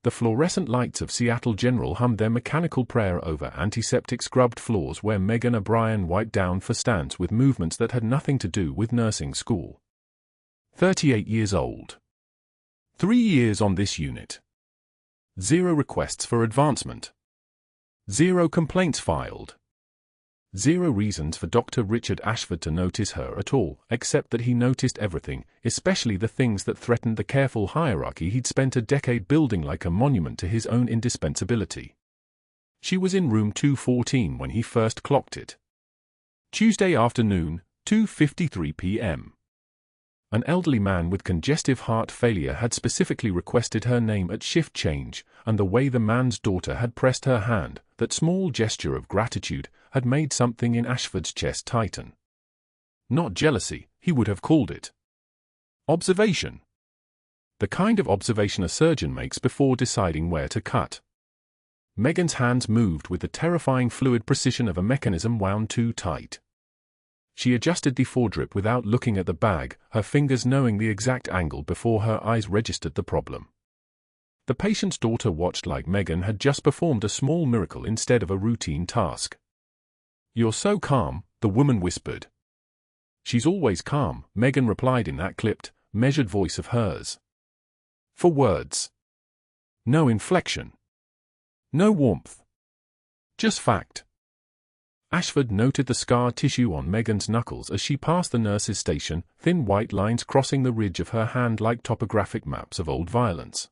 The fluorescent lights of Seattle General hummed their mechanical prayer over antiseptic scrubbed floors where Megan O'Brien wiped down for stands with movements that had nothing to do with nursing school. 38 years old. 3 years on this unit. 0 requests for advancement. 0 complaints filed. 0 reasons for Dr. Richard Ashford to notice her at all, except that he noticed everything, especially the things that threatened the careful hierarchy he'd spent a decade building like a monument to his own indispensability. She was in room 214 when he first clocked it. Tuesday afternoon, 2:53 p.m. An elderly man with congestive heart failure had specifically requested her name at shift change, and the way the man's daughter had pressed her hand, that small gesture of gratitude, had made something in Ashford's chest tighten. Not jealousy, he would have called it. Observation. The kind of observation a surgeon makes before deciding where to cut. Megan's hands moved with the terrifying fluid precision of a mechanism wound too tight. She adjusted the foredrip without looking at the bag, her fingers knowing the exact angle before her eyes registered the problem. The patient's daughter watched like Megan had just performed a small miracle instead of a routine task. "You're so calm," the woman whispered. "She's always calm," Megan replied in that clipped, measured voice of hers. For words. No inflection. No warmth. Just fact. Ashford noted the scar tissue on Megan's knuckles as she passed the nurse's station, thin white lines crossing the ridge of her hand like topographic maps of old violence.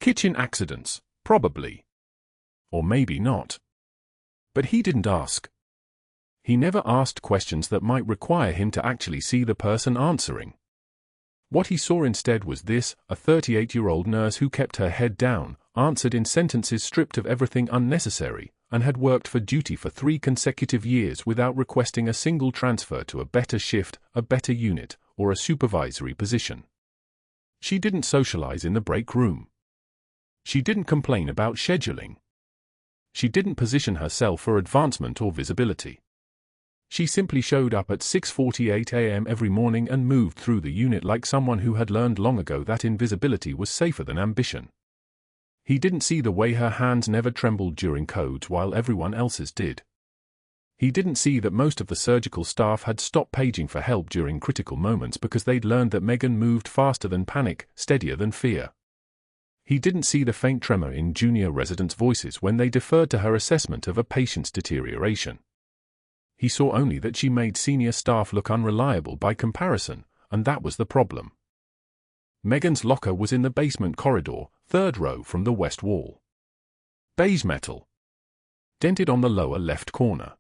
Kitchen accidents, probably. Or maybe not. But he didn't ask. He never asked questions that might require him to actually see the person answering. What he saw instead was this: a 38-year-old nurse who kept her head down, answered in sentences stripped of everything unnecessary, and had worked for duty for 3 consecutive years without requesting a single transfer to a better shift, a better unit, or a supervisory position. She didn't socialize in the break room. She didn't complain about scheduling. She didn't position herself for advancement or visibility. She simply showed up at 6:48 a.m. every morning and moved through the unit like someone who had learned long ago that invisibility was safer than ambition. He didn't see the way her hands never trembled during codes while everyone else's did. He didn't see that most of the surgical staff had stopped paging for help during critical moments because they'd learned that Megan moved faster than panic, steadier than fear. He didn't see the faint tremor in junior residents' voices when they deferred to her assessment of a patient's deterioration. He saw only that she made senior staff look unreliable by comparison, and that was the problem. Megan's locker was in the basement corridor, 3rd row from the west wall. Beige metal. Dented on the lower left corner.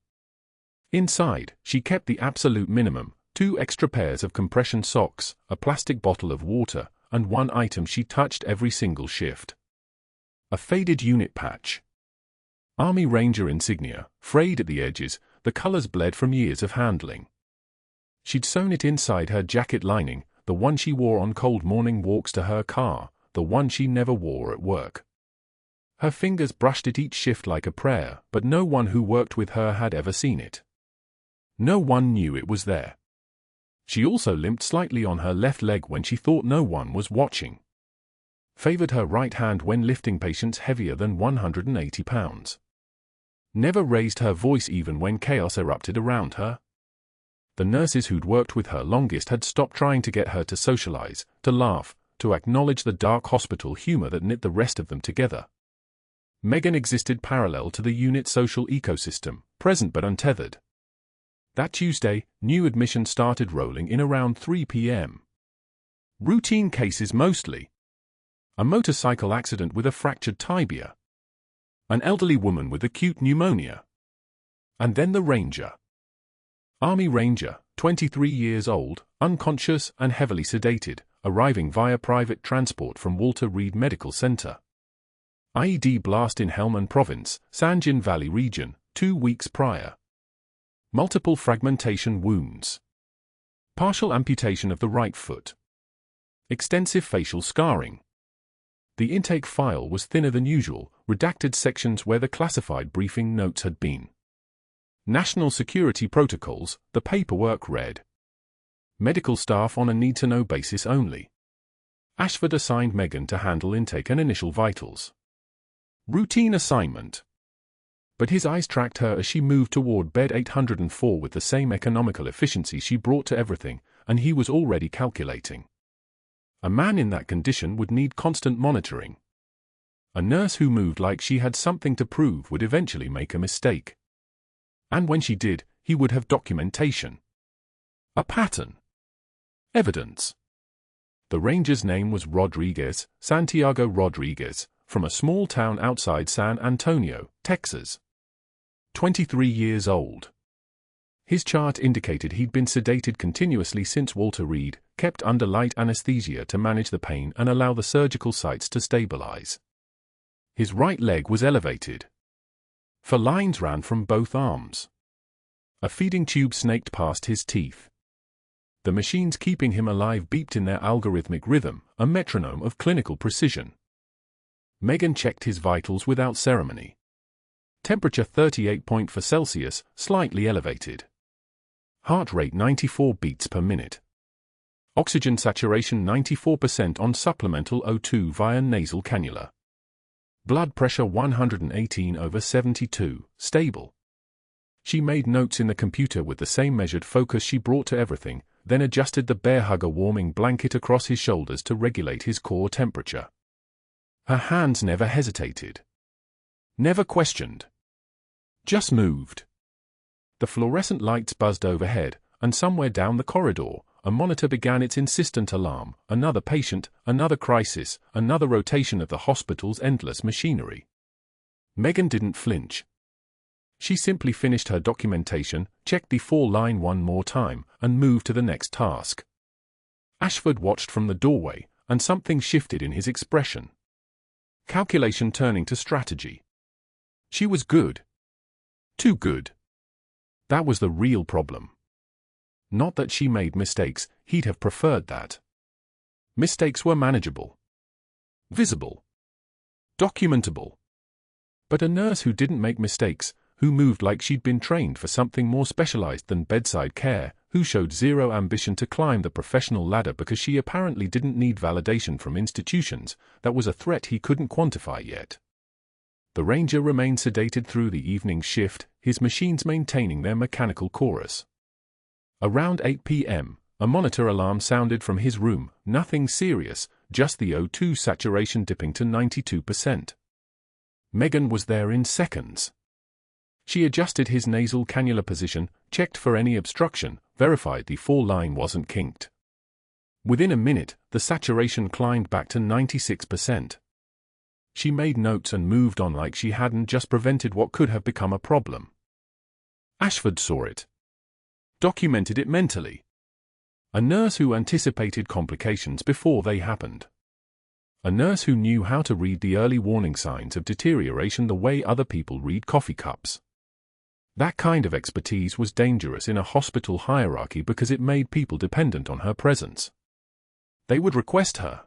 Inside, she kept the absolute minimum: 2 extra pairs of compression socks, a plastic bottle of water, and 1 item she touched every single shift. A faded unit patch. Army Ranger insignia, frayed at the edges, the colors bled from years of handling. She'd sewn it inside her jacket lining, the one she wore on cold morning walks to her car, the one she never wore at work. Her fingers brushed it each shift like a prayer, but no one who worked with her had ever seen it. No one knew it was there. She also limped slightly on her left leg when she thought no one was watching. Favored her right hand when lifting patients heavier than 180 pounds. Never raised her voice even when chaos erupted around her. The nurses who'd worked with her longest had stopped trying to get her to socialize, to laugh, to acknowledge the dark hospital humor that knit the rest of them together. Megan existed parallel to the unit's social ecosystem, present but untethered. That Tuesday, new admissions started rolling in around 3 p.m. Routine cases mostly. A motorcycle accident with a fractured tibia. An elderly woman with acute pneumonia. And then the Ranger. Army Ranger, 23 years old, unconscious and heavily sedated, arriving via private transport from Walter Reed Medical Center. IED blast in Helmand Province, Sanjin Valley region, 2 weeks prior. Multiple fragmentation wounds. Partial amputation of the right foot. Extensive facial scarring. The intake file was thinner than usual, redacted sections where the classified briefing notes had been. National security protocols, the paperwork read. Medical staff on a need-to-know basis only. Ashford assigned Megan to handle intake and initial vitals. Routine assignment. But his eyes tracked her as she moved toward bed 804 with the same economical efficiency she brought to everything, and he was already calculating. A man in that condition would need constant monitoring. A nurse who moved like she had something to prove would eventually make a mistake. And when she did, he would have documentation. A pattern. Evidence. The ranger's name was Rodriguez, Santiago Rodriguez, from a small town outside San Antonio, Texas. 23 years old. His chart indicated he'd been sedated continuously since Walter Reed, kept under light anesthesia to manage the pain and allow the surgical sites to stabilize. His right leg was elevated. For lines ran from both arms. A feeding tube snaked past his teeth. The machines keeping him alive beeped in their algorithmic rhythm, a metronome of clinical precision. Megan checked his vitals without ceremony. Temperature 38.4 Celsius, slightly elevated. Heart rate 94 beats per minute. Oxygen saturation 94% on supplemental O2 via nasal cannula. Blood pressure 118/72, stable. She made notes in the computer with the same measured focus she brought to everything, then adjusted the bear hugger warming blanket across his shoulders to regulate his core temperature. Her hands never hesitated. Never questioned. Just moved. The fluorescent lights buzzed overhead, and somewhere down the corridor, a monitor began its insistent alarm, another patient, another crisis, another rotation of the hospital's endless machinery. Megan didn't flinch. She simply finished her documentation, checked the 4-line one more time, and moved to the next task. Ashford watched from the doorway, and something shifted in his expression. Calculation turning to strategy. She was good. Too good. That was the real problem. Not that she made mistakes, he'd have preferred that. Mistakes were manageable. Visible. Documentable. But a nurse who didn't make mistakes, who moved like she'd been trained for something more specialized than bedside care, who showed zero ambition to climb the professional ladder because she apparently didn't need validation from institutions, that was a threat he couldn't quantify yet. The ranger remained sedated through the evening shift, his machines maintaining their mechanical chorus. Around 8 p.m., a monitor alarm sounded from his room, nothing serious, just the O2 saturation dipping to 92%. Megan was there in seconds. She adjusted his nasal cannula position, checked for any obstruction, verified the 4-line wasn't kinked. Within a minute, the saturation climbed back to 96%. She made notes and moved on like she hadn't just prevented what could have become a problem. Ashford saw it. Documented it mentally. A nurse who anticipated complications before they happened. A nurse who knew how to read the early warning signs of deterioration the way other people read coffee cups. That kind of expertise was dangerous in a hospital hierarchy because it made people dependent on her presence. They would request her.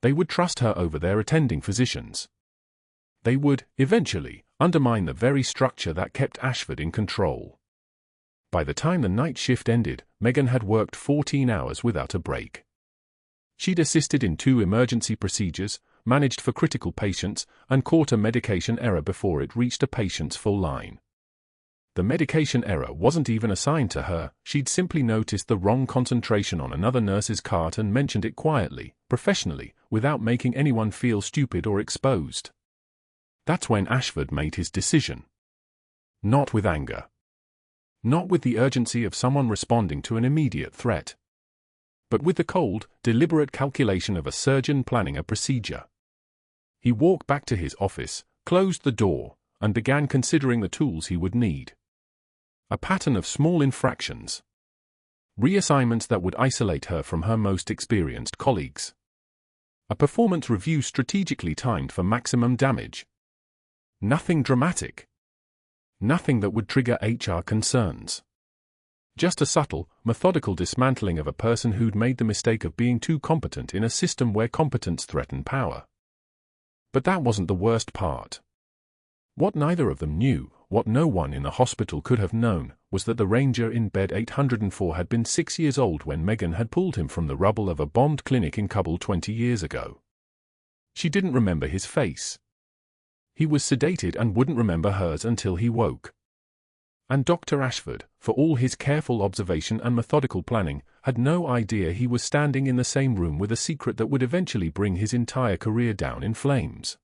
They would trust her over their attending physicians. They would, eventually, undermine the very structure that kept Ashford in control. By the time the night shift ended, Megan had worked 14 hours without a break. She'd assisted in 2 emergency procedures, managed for critical patients, and caught a medication error before it reached a patient's full line. The medication error wasn't even assigned to her, she'd simply noticed the wrong concentration on another nurse's cart and mentioned it quietly, professionally, without making anyone feel stupid or exposed. That's when Ashford made his decision. Not with anger. Not with the urgency of someone responding to an immediate threat. But with the cold, deliberate calculation of a surgeon planning a procedure. He walked back to his office, closed the door, and began considering the tools he would need. A pattern of small infractions. Reassignments that would isolate her from her most experienced colleagues. A performance review strategically timed for maximum damage. Nothing dramatic. Nothing that would trigger HR concerns. Just a subtle, methodical dismantling of a person who'd made the mistake of being too competent in a system where competence threatened power. But that wasn't the worst part. What neither of them knew what no one in the hospital could have known was that the ranger in bed 804 had been 6 years old when Megan had pulled him from the rubble of a bombed clinic in Kabul 20 years ago. She didn't remember his face. He was sedated and wouldn't remember hers until he woke. And Dr. Ashford, for all his careful observation and methodical planning, had no idea he was standing in the same room with a secret that would eventually bring his entire career down in flames.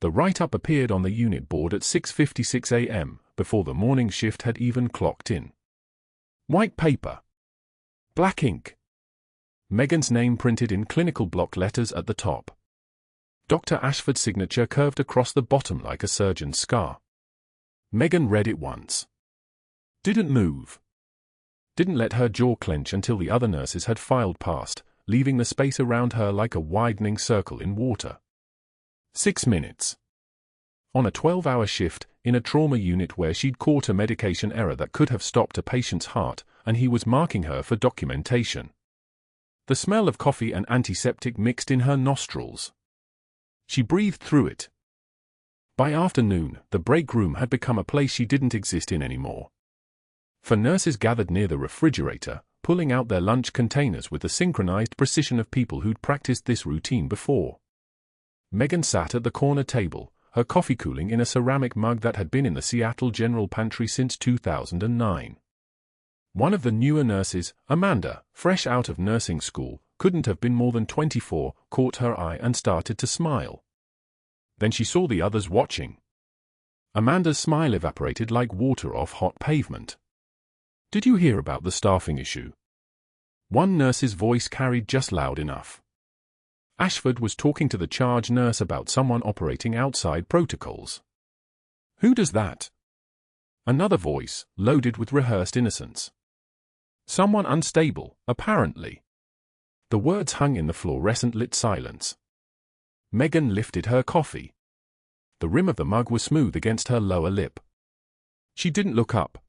The write-up appeared on the unit board at 6:56 a.m., before the morning shift had even clocked in. White paper. Black ink. Megan's name printed in clinical block letters at the top. Dr. Ashford's signature curved across the bottom like a surgeon's scar. Megan read it once. Didn't move. Didn't let her jaw clench until the other nurses had filed past, leaving the space around her like a widening circle in water. 6 minutes. On a 12-hour shift, in a trauma unit where she'd caught a medication error that could have stopped a patient's heart, and he was marking her for documentation. The smell of coffee and antiseptic mixed in her nostrils. She breathed through it. By afternoon, the break room had become a place she didn't exist in anymore. For nurses gathered near the refrigerator, pulling out their lunch containers with the synchronized precision of people who'd practiced this routine before. Megan sat at the corner table, her coffee cooling in a ceramic mug that had been in the Seattle General Pantry since 2009. One of the newer nurses, Amanda, fresh out of nursing school, couldn't have been more than 24, caught her eye and started to smile. Then she saw the others watching. Amanda's smile evaporated like water off hot pavement. "Did you hear about the staffing issue?" One nurse's voice carried just loud enough. Ashford was talking to the charge nurse about someone operating outside protocols. "Who does that?" Another voice, loaded with rehearsed innocence. "Someone unstable, apparently." The words hung in the fluorescent-lit silence. Megan lifted her coffee. The rim of the mug was smooth against her lower lip. She didn't look up.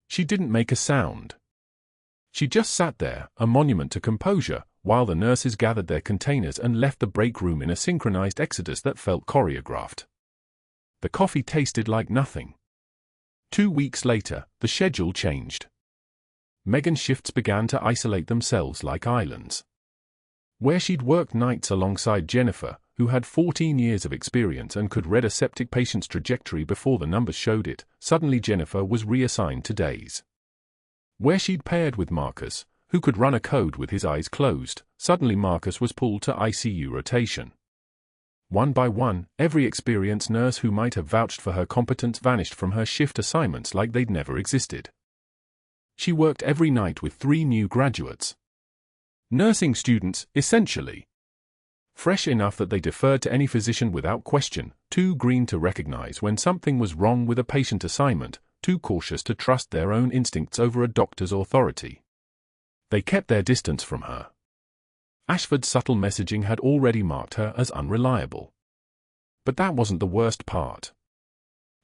She didn't make a sound. She just sat there, a monument to composure, while the nurses gathered their containers and left the break room in a synchronized exodus that felt choreographed. The coffee tasted like nothing. 2 weeks later, the schedule changed. Megan's shifts began to isolate themselves like islands. Where she'd worked nights alongside Jennifer, who had 14 years of experience and could read a septic patient's trajectory before the numbers showed it, suddenly Jennifer was reassigned to days. Where she'd paired with Marcus, who could run a code with his eyes closed, suddenly Marcus was pulled to ICU rotation. One by one, every experienced nurse who might have vouched for her competence vanished from her shift assignments like they'd never existed. She worked every night with 3 new graduates. Nursing students, essentially. Fresh enough that they deferred to any physician without question, too green to recognize when something was wrong with a patient assignment, too cautious to trust their own instincts over a doctor's authority. They kept their distance from her. Ashford's subtle messaging had already marked her as unreliable. But that wasn't the worst part.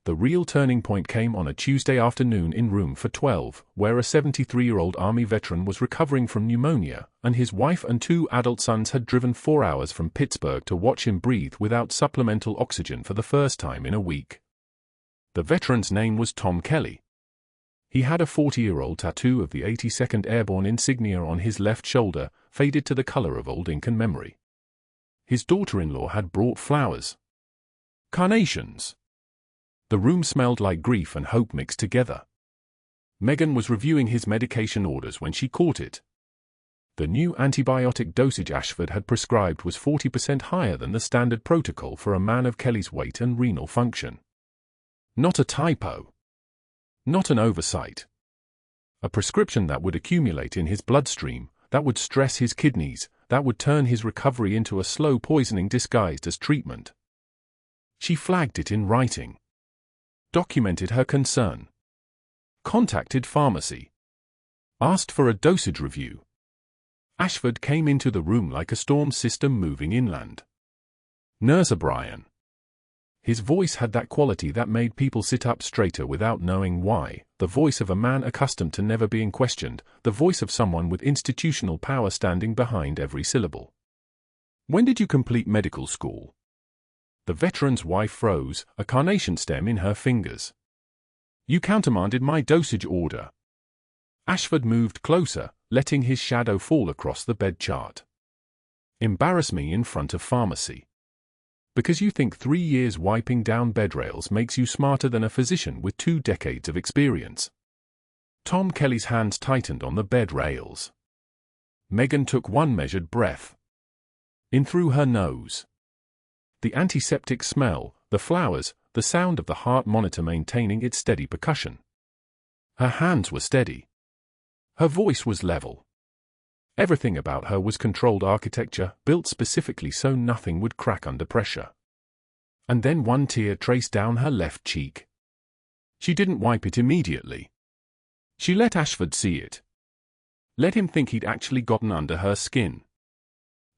The real turning point came on a Tuesday afternoon in room 412, where a 73-year-old Army veteran was recovering from pneumonia, and his wife and 2 adult sons had driven 4 hours from Pittsburgh to watch him breathe without supplemental oxygen for the first time in a week. The veteran's name was Tom Kelly. He had a 40-year-old tattoo of the 82nd Airborne insignia on his left shoulder, faded to the color of old ink and memory. His daughter-in-law had brought flowers. Carnations. The room smelled like grief and hope mixed together. Megan was reviewing his medication orders when she caught it. The new antibiotic dosage Ashford had prescribed was 40% higher than the standard protocol for a man of Kelly's weight and renal function. Not a typo. Not an oversight. A prescription that would accumulate in his bloodstream, that would stress his kidneys, that would turn his recovery into a slow poisoning disguised as treatment. She flagged it in writing. Documented her concern. Contacted pharmacy. Asked for a dosage review. Ashford came into the room like a storm system moving inland. "Nurse O'Brien." His voice had that quality that made people sit up straighter without knowing why, the voice of a man accustomed to never being questioned, the voice of someone with institutional power standing behind every syllable. "When did you complete medical school?" The veteran's wife froze, a carnation stem in her fingers. You countermanded my dosage order. Ashford moved closer, letting his shadow fall across the bed chart. Embarrass me in front of pharmacy. Because you think 3 years wiping down bed rails makes you smarter than a physician with 2 decades of experience. Tom Kelly's hands tightened on the bed rails. Megan took one measured breath. In through her nose. The antiseptic smell, the flowers, the sound of the heart monitor maintaining its steady percussion. Her hands were steady. Her voice was level. Everything about her was controlled architecture, built specifically so nothing would crack under pressure. And then one tear traced down her left cheek. She didn't wipe it immediately. She let Ashford see it. Let him think he'd actually gotten under her skin.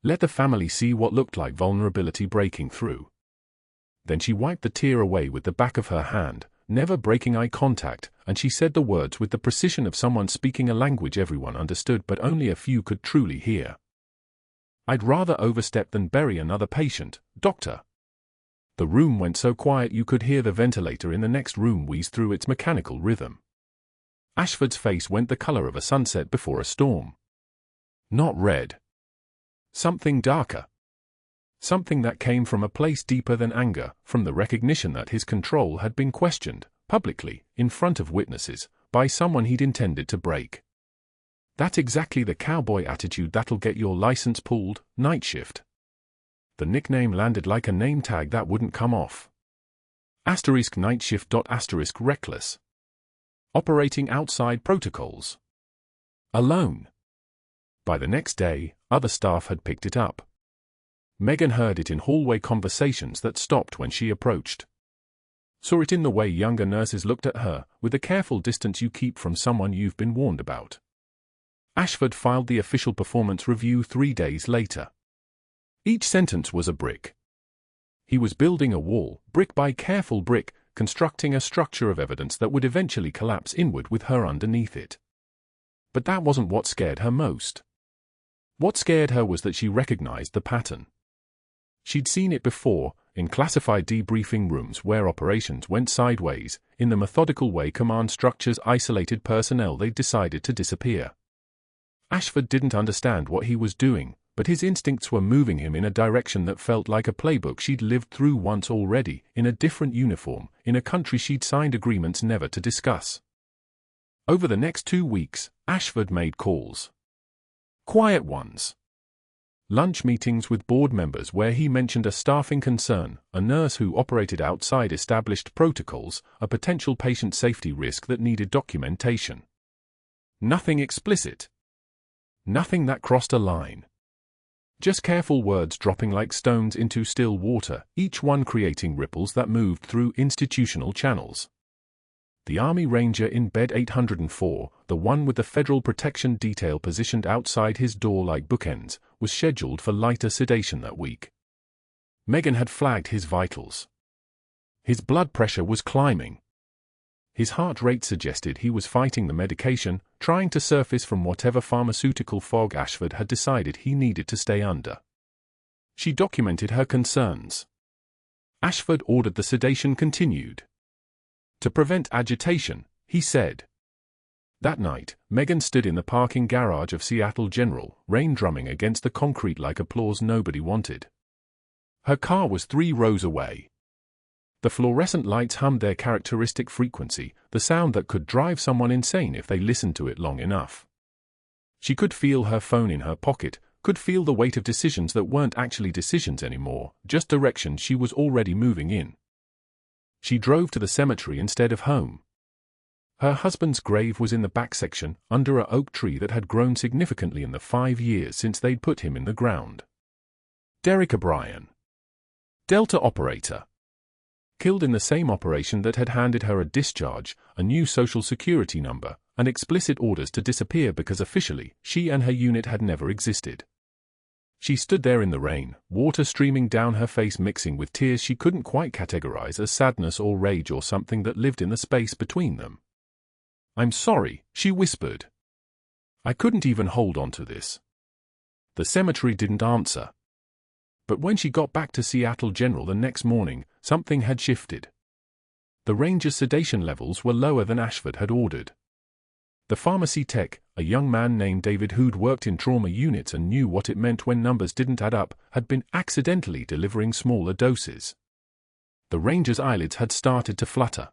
Let the family see what looked like vulnerability breaking through. Then she wiped the tear away with the back of her hand, never breaking eye contact, and she said the words with the precision of someone speaking a language everyone understood but only a few could truly hear. I'd rather overstep than bury another patient, doctor. The room went so quiet you could hear the ventilator in the next room wheeze through its mechanical rhythm. Ashford's face went the color of a sunset before a storm. Not red. Something darker. Something that came from a place deeper than anger, from the recognition that his control had been questioned, publicly, in front of witnesses, by someone he'd intended to break. That's exactly the cowboy attitude that'll get your license pulled, night shift. The nickname landed like a name tag that wouldn't come off. Night shift. Reckless. Operating outside protocols. Alone. By the next day, other staff had picked it up. Megan heard it in hallway conversations that stopped when she approached. Saw it in the way younger nurses looked at her, with the careful distance you keep from someone you've been warned about. Ashford filed the official performance review 3 days later. Each sentence was a brick. He was building a wall, brick by careful brick, constructing a structure of evidence that would eventually collapse inward with her underneath it. But that wasn't what scared her most. What scared her was that she recognized the pattern. She'd seen it before, in classified debriefing rooms where operations went sideways, in the methodical way command structures isolated personnel they'd decided to disappear. Ashford didn't understand what he was doing, but his instincts were moving him in a direction that felt like a playbook she'd lived through once already, in a different uniform, in a country she'd signed agreements never to discuss. Over the next 2 weeks, Ashford made calls. Quiet ones. Lunch meetings with board members where he mentioned a staffing concern, a nurse who operated outside established protocols, a potential patient safety risk that needed documentation. Nothing explicit. Nothing that crossed a line. Just careful words dropping like stones into still water, each one creating ripples that moved through institutional channels. The Army Ranger in bed 804, the one with the Federal Protection Detail positioned outside his door like bookends, was scheduled for lighter sedation that week. Megan had flagged his vitals. His blood pressure was climbing. His heart rate suggested he was fighting the medication, trying to surface from whatever pharmaceutical fog Ashford had decided he needed to stay under. She documented her concerns. Ashford ordered the sedation continued. To prevent agitation, he said. That night, Megan stood in the parking garage of Seattle General, rain drumming against the concrete like applause nobody wanted. Her car was 3 rows away. The fluorescent lights hummed their characteristic frequency, the sound that could drive someone insane if they listened to it long enough. She could feel her phone in her pocket, could feel the weight of decisions that weren't actually decisions anymore, just directions she was already moving in. She drove to the cemetery instead of home. Her husband's grave was in the back section, under an oak tree that had grown significantly in the 5 years since they'd put him in the ground. Derek O'Brien. Delta operator. Killed in the same operation that had handed her a discharge, a new social security number, and explicit orders to disappear because officially, she and her unit had never existed. She stood there in the rain, water streaming down her face mixing with tears she couldn't quite categorize as sadness or rage or something that lived in the space between them. "I'm sorry," she whispered. "I couldn't even hold on to this." The cemetery didn't answer. But when she got back to Seattle General the next morning, something had shifted. The ranger's sedation levels were lower than Ashford had ordered. The pharmacy tech, a young man named David who'd worked in trauma units and knew what it meant when numbers didn't add up, had been accidentally delivering smaller doses. The ranger's eyelids had started to flutter.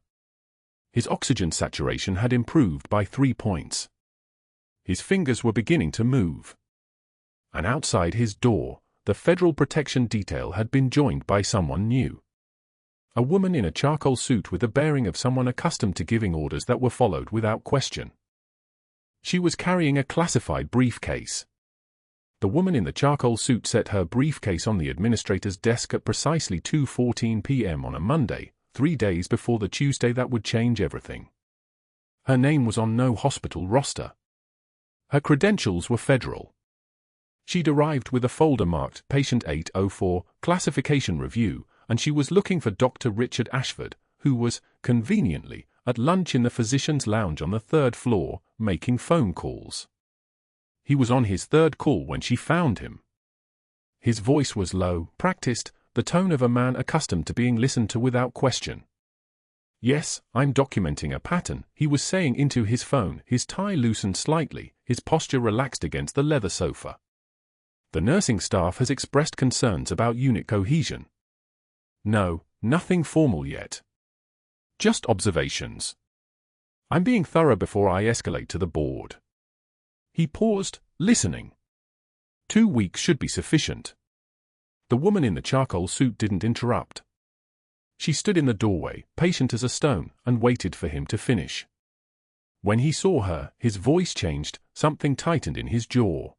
His oxygen saturation had improved by 3 points. His fingers were beginning to move. And outside his door, the Federal Protection Detail had been joined by someone new. A woman in a charcoal suit with the bearing of someone accustomed to giving orders that were followed without question. She was carrying a classified briefcase. The woman in the charcoal suit set her briefcase on the administrator's desk at precisely 2:14 p.m. on a Monday, 3 days before the Tuesday that would change everything. Her name was on no hospital roster. Her credentials were federal. She'd arrived with a folder marked Patient 804, Classification Review, and she was looking for Dr. Richard Ashford, who was, conveniently, at lunch in the physician's lounge on the 3rd floor, making phone calls. He was on his 3rd call when she found him. His voice was low, practiced, the tone of a man accustomed to being listened to without question. "Yes, I'm documenting a pattern," he was saying into his phone, his tie loosened slightly, his posture relaxed against the leather sofa. "The nursing staff has expressed concerns about unit cohesion." "No, nothing formal yet. Just observations. I'm being thorough before I escalate to the board." He paused, listening. 2 weeks should be sufficient. The woman in the charcoal suit didn't interrupt. She stood in the doorway, patient as a stone, and waited for him to finish. When he saw her, his voice changed, something tightened in his jaw.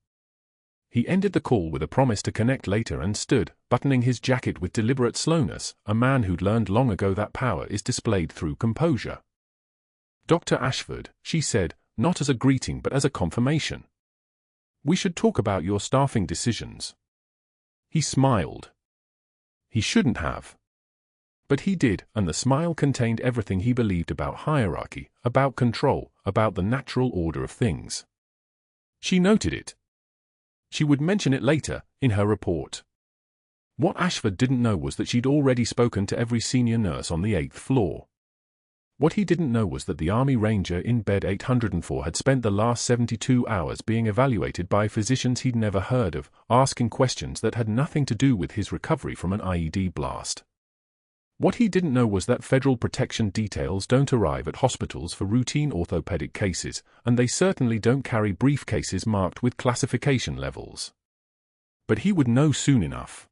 He ended the call with a promise to connect later and stood, buttoning his jacket with deliberate slowness, a man who'd learned long ago that power is displayed through composure. "Dr. Ashford," she said, not as a greeting but as a confirmation. "We should talk about your staffing decisions." He smiled. He shouldn't have. But he did, and the smile contained everything he believed about hierarchy, about control, about the natural order of things. She noted it. She would mention it later, in her report. What Ashford didn't know was that she'd already spoken to every senior nurse on the 8th floor. What he didn't know was that the Army Ranger in bed 804 had spent the last 72 hours being evaluated by physicians he'd never heard of, asking questions that had nothing to do with his recovery from an IED blast. What he didn't know was that Federal Protection Details don't arrive at hospitals for routine orthopedic cases, and they certainly don't carry briefcases marked with classification levels. But he would know soon enough.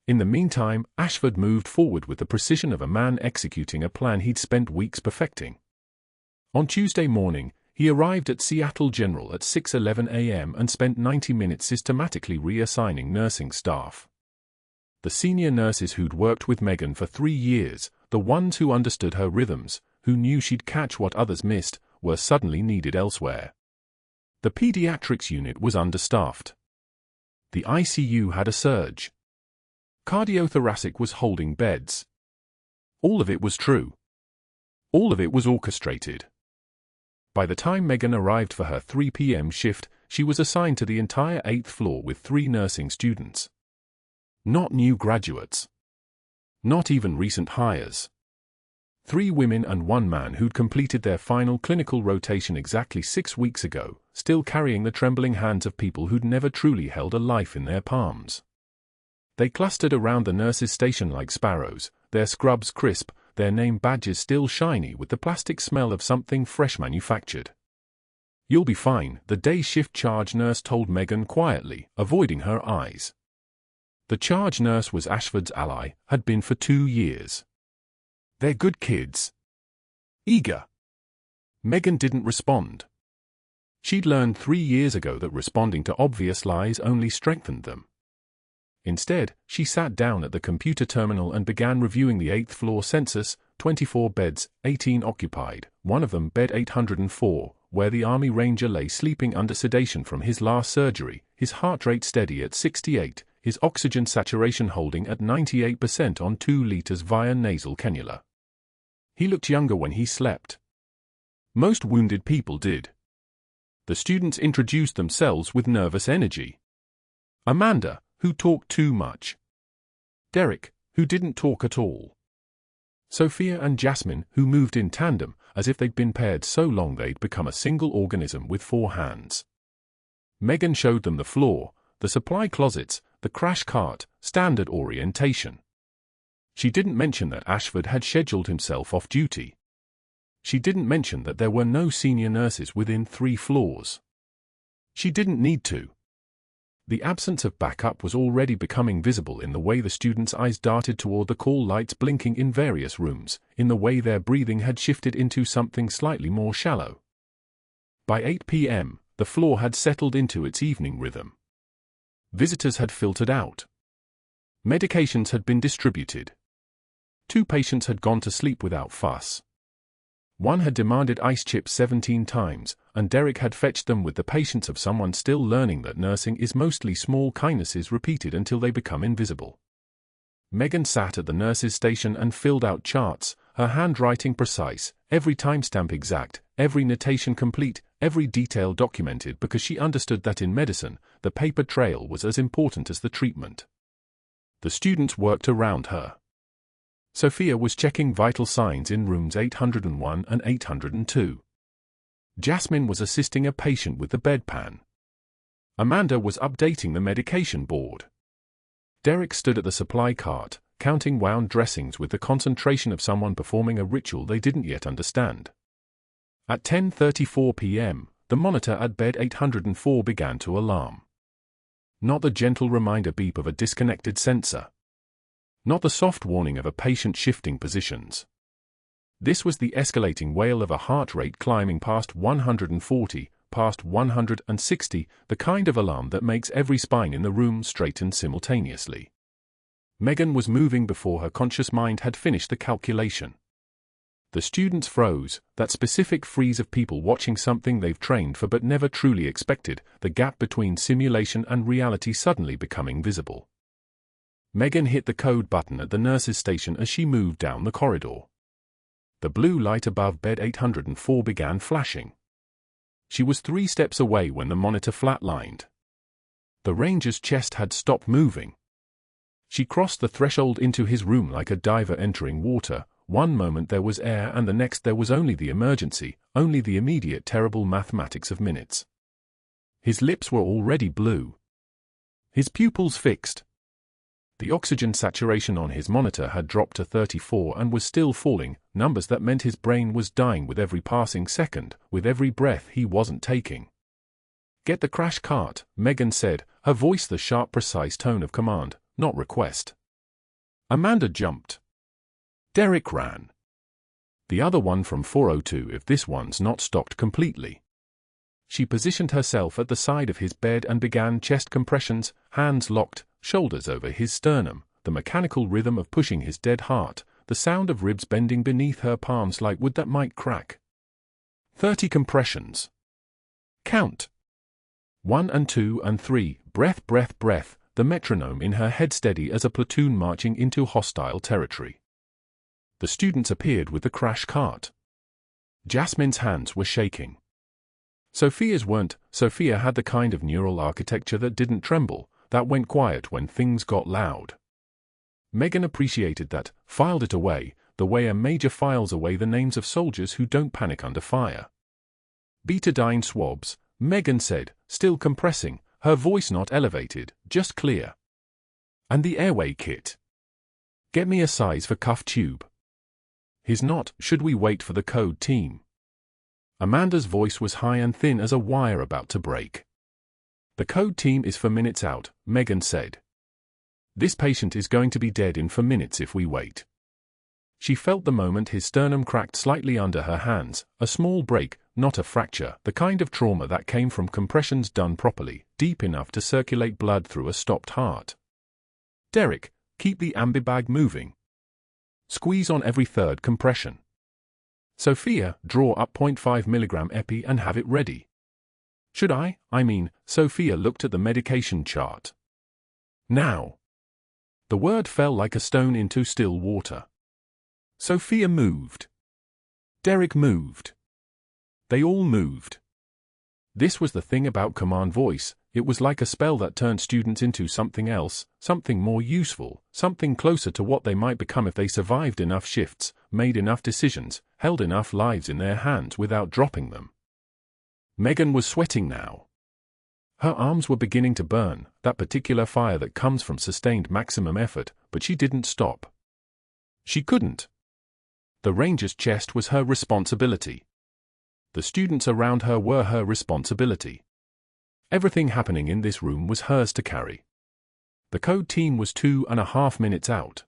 In the meantime, Ashford moved forward with the precision of a man executing a plan he'd spent weeks perfecting. On Tuesday morning, he arrived at Seattle General at 6:11 a.m. and spent 90 minutes systematically reassigning nursing staff. The senior nurses who'd worked with Megan for 3 years, the ones who understood her rhythms, who knew she'd catch what others missed, were suddenly needed elsewhere. The pediatrics unit was understaffed. The ICU had a surge. Cardiothoracic was holding beds. All of it was true. All of it was orchestrated. By the time Megan arrived for her 3 p.m. shift, she was assigned to the entire 8th floor with 3 nursing students. Not new graduates. Not even recent hires. 3 women and 1 man who'd completed their final clinical rotation exactly 6 weeks ago, still carrying the trembling hands of people who'd never truly held a life in their palms. They clustered around the nurses' station like sparrows, their scrubs crisp, their name badges still shiny with the plastic smell of something fresh manufactured. "You'll be fine," the day shift charge nurse told Megan quietly, avoiding her eyes. The charge nurse was Ashford's ally, had been for 2 years. "They're good kids. Eager." Megan didn't respond. She'd learned 3 years ago that responding to obvious lies only strengthened them. Instead, she sat down at the computer terminal and began reviewing the 8th floor census, 24 beds, 18 occupied, one of them bed 804, where the Army Ranger lay sleeping under sedation from his last surgery, his heart rate steady at 68, his oxygen saturation holding at 98% on 2 liters via nasal cannula. He looked younger when he slept. Most wounded people did. The students introduced themselves with nervous energy. Amanda, who talked too much. Derek, who didn't talk at all. Sophia and Jasmine, who moved in tandem, as if they'd been paired so long they'd become a single organism with 4 hands. Megan showed them the floor, the supply closets, the crash cart, standard orientation. She didn't mention that Ashford had scheduled himself off duty. She didn't mention that there were no senior nurses within 3 floors. She didn't need to. The absence of backup was already becoming visible in the way the students' eyes darted toward the call lights blinking in various rooms, in the way their breathing had shifted into something slightly more shallow. By 8 p.m., the floor had settled into its evening rhythm. Visitors had filtered out. Medications had been distributed. 2 patients had gone to sleep without fuss. 1 had demanded ice chips 17 times, and Derek had fetched them with the patience of someone still learning that nursing is mostly small kindnesses repeated until they become invisible. Megan sat at the nurse's station and filled out charts, her handwriting precise, every timestamp exact, every notation complete, every detail documented because she understood that in medicine, the paper trail was as important as the treatment. The students worked around her. Sophia was checking vital signs in rooms 801 and 802. Jasmine was assisting a patient with the bedpan. Amanda was updating the medication board. Derek stood at the supply cart, counting wound dressings with the concentration of someone performing a ritual they didn't yet understand. At 10:34 p.m., the monitor at bed 804 began to alarm. Not the gentle reminder beep of a disconnected sensor. Not the soft warning of a patient shifting positions. This was the escalating wail of a heart rate climbing past 140, past 160, the kind of alarm that makes every spine in the room straighten simultaneously. Megan was moving before her conscious mind had finished the calculation. The students froze, that specific freeze of people watching something they've trained for but never truly expected, the gap between simulation and reality suddenly becoming visible. Megan hit the code button at the nurse's station as she moved down the corridor. The blue light above bed 804 began flashing. She was 3 steps away when the monitor flatlined. The ranger's chest had stopped moving. She crossed the threshold into his room like a diver entering water. One moment there was air and the next there was only the emergency, only the immediate terrible mathematics of minutes. His lips were already blue. His pupils fixed. The oxygen saturation on his monitor had dropped to 34 and was still falling, numbers that meant his brain was dying with every passing second, with every breath he wasn't taking. "Get the crash cart," Megan said, her voice the sharp precise tone of command, not request. Amanda jumped. Derek ran. The other one from 402 if this one's not stocked completely. She positioned herself at the side of his bed and began chest compressions, hands locked, shoulders over his sternum, the mechanical rhythm of pushing his dead heart, the sound of ribs bending beneath her palms like wood that might crack. 30 compressions. Count. 1 and 2 and 3, breath, breath, breath, the metronome in her head steady as a platoon marching into hostile territory. The students appeared with the crash cart. Jasmine's hands were shaking. Sophia's weren't. Sophia had the kind of neural architecture that didn't tremble, that went quiet when things got loud. Megan appreciated that, filed it away, the way a major files away the names of soldiers who don't panic under fire. Betadine swabs, Megan said, still compressing, her voice not elevated, just clear. And the airway kit. Get me a size for cuff tube. His not, should we wait for the code team? Amanda's voice was high and thin as a wire about to break. The code team is for minutes out, Megan said. This patient is going to be dead in for minutes if we wait. She felt the moment his sternum cracked slightly under her hands, a small break, not a fracture, the kind of trauma that came from compressions done properly, deep enough to circulate blood through a stopped heart. Derek, keep the ambibag moving. Squeeze on every third compression. Sophia, draw up 0.5 mg epi and have it ready. Should I mean, Sophia looked at the medication chart. Now. The word fell like a stone into still water. Sophia moved. Derek moved. They all moved. This was the thing about command voice, it was like a spell that turned students into something else, something more useful, something closer to what they might become if they survived enough shifts, made enough decisions, held enough lives in their hands without dropping them. Megan was sweating now. Her arms were beginning to burn, that particular fire that comes from sustained maximum effort, but she didn't stop. She couldn't. The ranger's chest was her responsibility. The students around her were her responsibility. Everything happening in this room was hers to carry. The code team was 2.5 minutes out.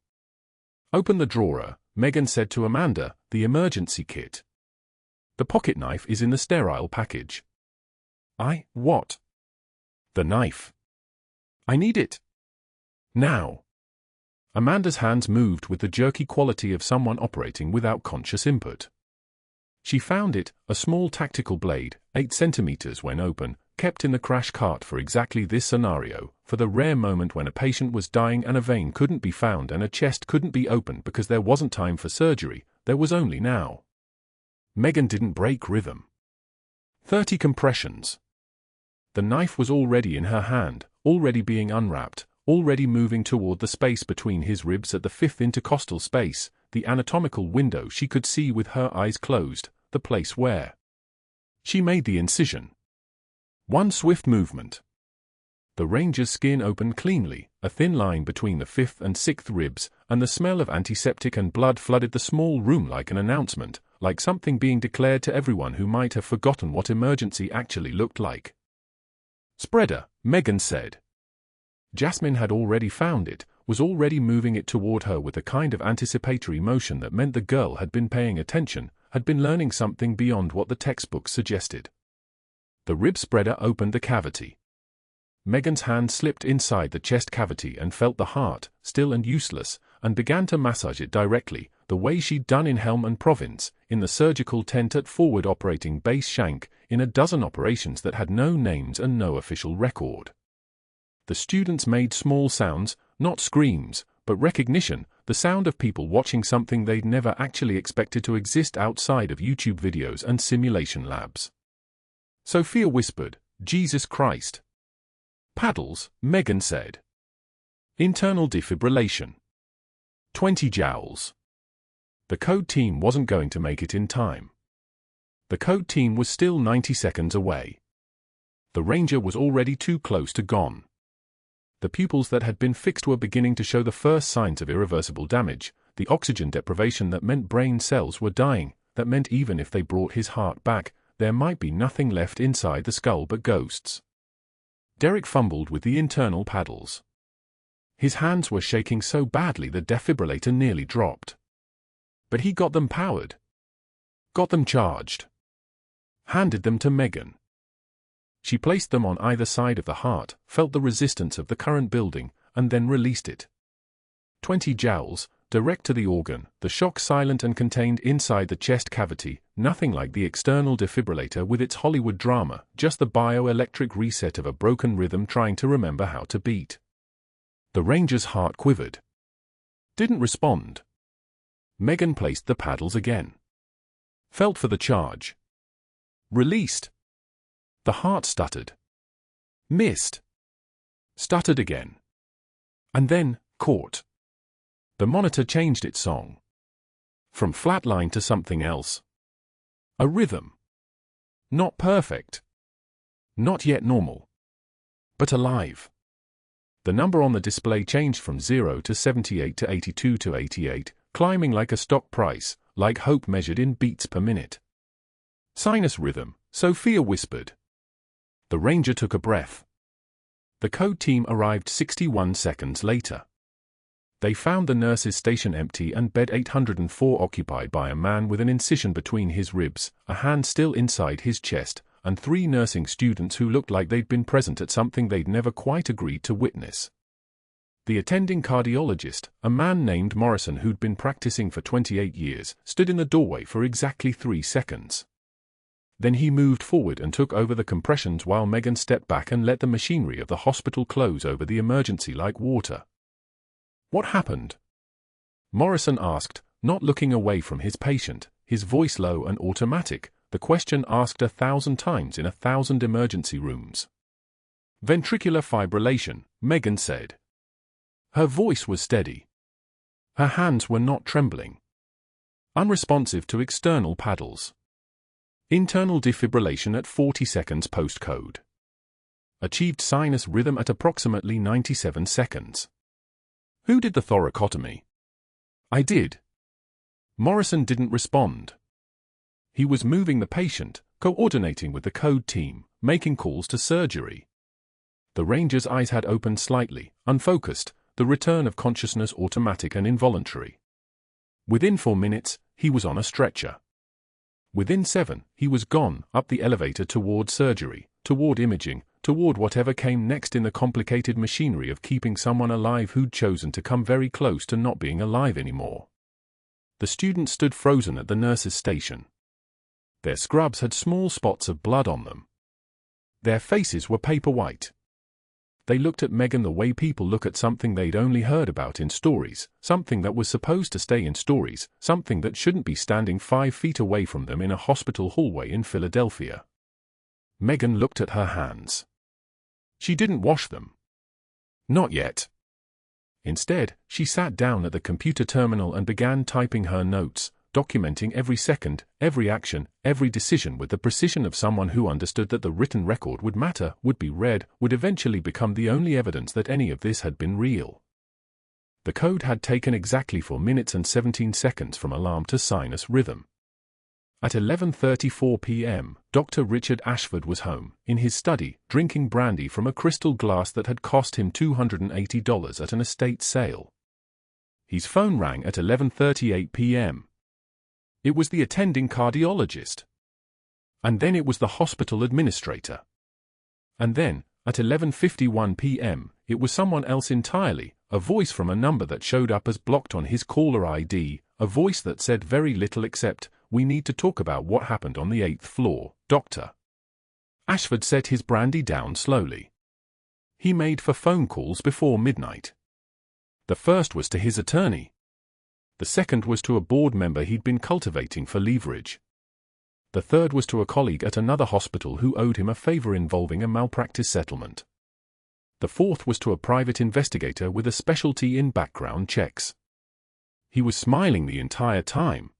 Open the drawer, Megan said to Amanda, the emergency kit. The pocket knife is in the sterile package. What? The knife. I need it. Now. Amanda's hands moved with the jerky quality of someone operating without conscious input. She found it, a small tactical blade, 8 centimeters when open, kept in the crash cart for exactly this scenario, for the rare moment when a patient was dying and a vein couldn't be found and a chest couldn't be opened because there wasn't time for surgery, there was only now. Megan didn't break rhythm. 30 compressions. The knife was already in her hand, already being unwrapped, already moving toward the space between his ribs at the 5th intercostal space, the anatomical window she could see with her eyes closed, the place where she made the incision. One swift movement. The ranger's skin opened cleanly, a thin line between the 5th and 6th ribs, and the smell of antiseptic and blood flooded the small room like an announcement, like something being declared to everyone who might have forgotten what emergency actually looked like. Spreader, Megan said. Jasmine had already found it, was already moving it toward her with a kind of anticipatory motion that meant the girl had been paying attention, had been learning something beyond what the textbooks suggested. The rib spreader opened the cavity. Megan's hand slipped inside the chest cavity and felt the heart, still and useless, and began to massage it directly, the way she'd done in Helm and Province, in the surgical tent at Forward Operating Base Shank, in a dozen operations that had no names and no official record. The students made small sounds, not screams, but recognition, the sound of people watching something they'd never actually expected to exist outside of YouTube videos and simulation labs. Sophia whispered, Jesus Christ. Paddles, Megan said. Internal defibrillation. 20 joules. The code team wasn't going to make it in time. The code team was still 90 seconds away. The ranger was already too close to gone. The pupils that had been fixed were beginning to show the first signs of irreversible damage, the oxygen deprivation that meant brain cells were dying, that meant even if they brought his heart back, there might be nothing left inside the skull but ghosts. Derek fumbled with the internal paddles. His hands were shaking so badly the defibrillator nearly dropped. But he got them powered. Got them charged. Handed them to Megan. She placed them on either side of the heart, felt the resistance of the current building, and then released it. 20 joules, direct to the organ, the shock silent and contained inside the chest cavity, nothing like the external defibrillator with its Hollywood drama, just the bioelectric reset of a broken rhythm trying to remember how to beat. The ranger's heart quivered. Didn't respond. Megan placed the paddles again. Felt for the charge. Released. The heart stuttered. Missed. Stuttered again. And then, caught. The monitor changed its song. From flatline to something else. A rhythm. Not perfect. Not yet normal. But alive. The number on the display changed from 0 to 78 to 82 to 88, climbing like a stock price, like hope measured in beats per minute. Sinus rhythm, Sophia whispered. The ranger took a breath. The code team arrived 61 seconds later. They found the nurse's station empty and bed 804 occupied by a man with an incision between his ribs, a hand still inside his chest, and 3 nursing students who looked like they'd been present at something they'd never quite agreed to witness. The attending cardiologist, a man named Morrison who'd been practicing for 28 years, stood in the doorway for exactly 3 seconds. Then he moved forward and took over the compressions while Megan stepped back and let the machinery of the hospital close over the emergency like water. What happened? Morrison asked, not looking away from his patient, his voice low and automatic, The question asked 1,000 times in 1,000 emergency rooms. Ventricular fibrillation, Megan said. Her voice was steady. Her hands were not trembling. Unresponsive to external paddles. Internal defibrillation at 40 seconds post-code. Achieved sinus rhythm at approximately 97 seconds. Who did the thoracotomy? I did. Morrison didn't respond. He was moving the patient, coordinating with the code team, making calls to surgery. The ranger's eyes had opened slightly, unfocused, the return of consciousness automatic and involuntary. Within 4 minutes, he was on a stretcher. Within 7, he was gone, up the elevator toward surgery, toward imaging, toward whatever came next in the complicated machinery of keeping someone alive who'd chosen to come very close to not being alive anymore. The students stood frozen at the nurse's station. Their scrubs had small spots of blood on them. Their faces were paper white. They looked at Megan the way people look at something they'd only heard about in stories, something that was supposed to stay in stories, something that shouldn't be standing 5 feet away from them in a hospital hallway in Philadelphia. Megan looked at her hands. She didn't wash them. Not yet. Instead, she sat down at the computer terminal and began typing her notes, documenting every second, every action, every decision with the precision of someone who understood that the written record would matter, would be read, would eventually become the only evidence that any of this had been real. The code had taken exactly 4 minutes and 17 seconds from alarm to sinus rhythm. At 11:34 p.m., Dr. Richard Ashford was home, in his study, drinking brandy from a crystal glass that had cost him $280 at an estate sale. His phone rang at 11:38 p.m. It was the attending cardiologist. And then it was the hospital administrator. And then, at 11:51 p.m., it was someone else entirely, a voice from a number that showed up as blocked on his caller ID, a voice that said very little except, "We need to talk about what happened on the 8th floor, doctor." Ashford set his brandy down slowly. He made 4 phone calls before midnight. The first was to his attorney. The second was to a board member he'd been cultivating for leverage. The third was to a colleague at another hospital who owed him a favor involving a malpractice settlement. The fourth was to a private investigator with a specialty in background checks. He was smiling the entire time.